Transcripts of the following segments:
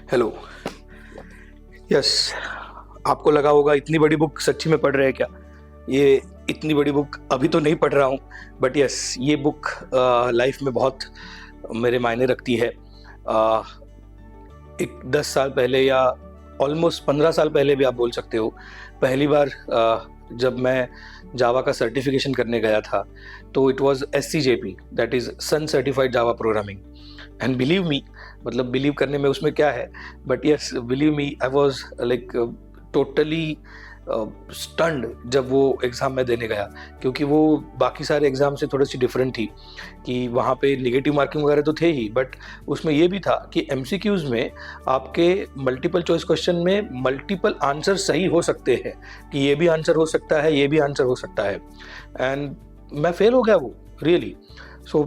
Hello. Yes, आपको लगा होगा इतनी बड़ी बुक सच्ची में पढ़ रहे हैं क्या? ये इतनी बड़ी बुक अभी तो नहीं पढ़ रहा हूँ, बट यस, ये बुक लाइफ में बहुत मेरे मायने रखती है। अ, एक 10 साल पहले या ऑलमोस्ट 15 साल पहले भी आप बोल सकते हो, पहली बार जब मैं जावा का सर्टिफिकेशन करने गया था, तो it was SCJP, that is Sun certified Java programming. And believe me, मतलब बिलीव करने में उसमें क्या है, but yes, believe me, I was like totally stunned जब वो एग्ज़ाम में देने गया, क्योंकि वो बाकी सारे एग्ज़ाम से थोड़ी सी डिफरेंट थी कि वहाँ पे नेगेटिव मार्किंग वगैरह तो थे ही, बट उसमें ये भी था कि एमसीक्यूज़ में आपके मल्टीपल चॉइस क्वेश्चन में मल्टीपल आंसर सही हो सकते हैं, कि ये भी आंसर हो सकता है, ये भी आंसर हो सकता है। एंड मैं फेल हो गया वो, really. So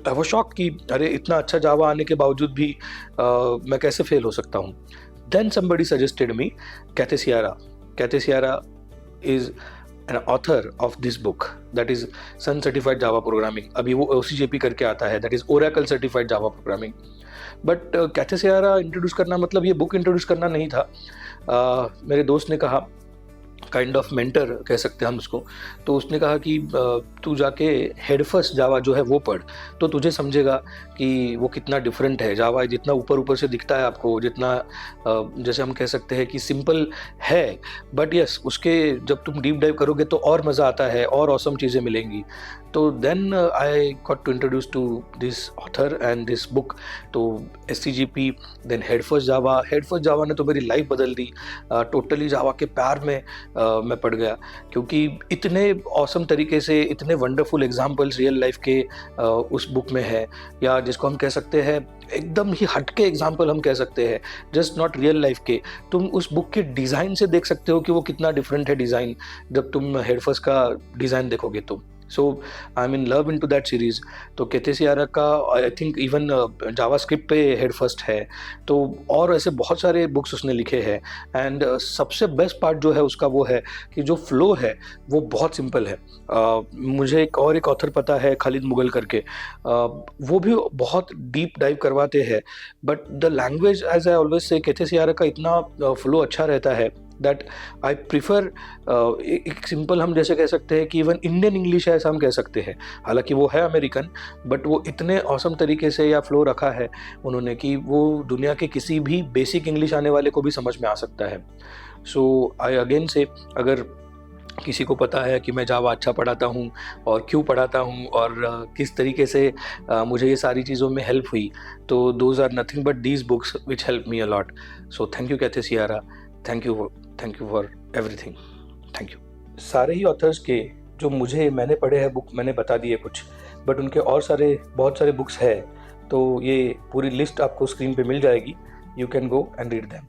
I was shocked कि अरे इतना अच्छा जावा आने के बावजूद भी मैं कैसे फेल हो सकता हूँ। Then somebody suggested me Kathy Sierra. Kathy Sierra is an author of this book, that is Sun certified Java programming. अभी वो ओसीजेपी करके आता है, that is Oracle certified Java programming. But Kathy Sierra introduce करना मतलब ये book introduce करना नहीं था। मेरे दोस्त ने कहा, काइंड ऑफ मेंटर कह सकते हैं हम उसको, तो उसने कहा कि तू जाके हेड फर्स्ट जावा जो है वो पढ़, तो तुझे समझेगा कि वो कितना डिफरेंट है। जावा जितना ऊपर ऊपर से दिखता है आपको, जितना जैसे हम कह सकते हैं कि सिंपल है, बट यस, उसके जब तुम डीप डाइव करोगे तो और मज़ा आता है और ऑसम चीज़ें मिलेंगी। तो then I got to introduce to this author and this book. तो SCJP, then Head First Java ने तो मेरी लाइफ बदल दी। टोटली जावा के प्यार में मैं पड़ गया, क्योंकि इतने ऑसम तरीके से इतने वंडरफुल एग्जाम्पल्स रियल लाइफ के उस बुक में है, या जिसको हम कह सकते हैं एकदम ही हटके एग्जाम्पल हम कह सकते हैं, जस्ट नॉट रियल लाइफ के। तुम उस बुक के डिज़ाइन से देख सकते हो कि वो कितना डिफरेंट है डिज़ाइन, जब तुम हेड फर्स्ट का डिज़ाइन देखोगे तो। So I am in love into that series. तो कैथे सियारा का I think even JavaScript पे हेड फर्स्ट है, तो और ऐसे बहुत सारे बुक्स उसने लिखे हैं। एंड सबसे बेस्ट पार्ट जो है उसका वो है कि जो फ्लो है वो बहुत सिंपल है। मुझे एक ऑथर पता है, खालिद मुगल करके, वो भी बहुत डीप डाइव करवाते हैं, but the language, as I always say, Kathy Sierra का इतना फ्लो अच्छा रहता है दैट आई प्रीफर एक सिंपल, हम जैसे कह सकते हैं कि इवन इंडियन इंग्लिश है ऐसा हम कह सकते हैं। हालांकि वो है अमेरिकन, बट वो इतने औसम तरीके से या फ्लो रखा है उन्होंने कि वो दुनिया के किसी भी बेसिक इंग्लिश आने वाले को भी समझ में आ सकता है। सो आई अगेन से, अगर किसी को पता है कि मैं जावा अच्छा पढ़ाता हूँ और क्यों पढ़ाता हूँ और किस तरीके से मुझे ये सारी चीज़ों में हेल्प हुई, तो those are nothing but these books which help me a lot. So thank you Kathy Sierra, thank you for everything, thank you. सारे ही ऑथर्स के जो मैंने पढ़े हैं बुक मैंने बता दिए कुछ, बट उनके और बहुत सारे बुक्स है, तो ये पूरी लिस्ट आपको स्क्रीन पे मिल जाएगी। You can go and read them.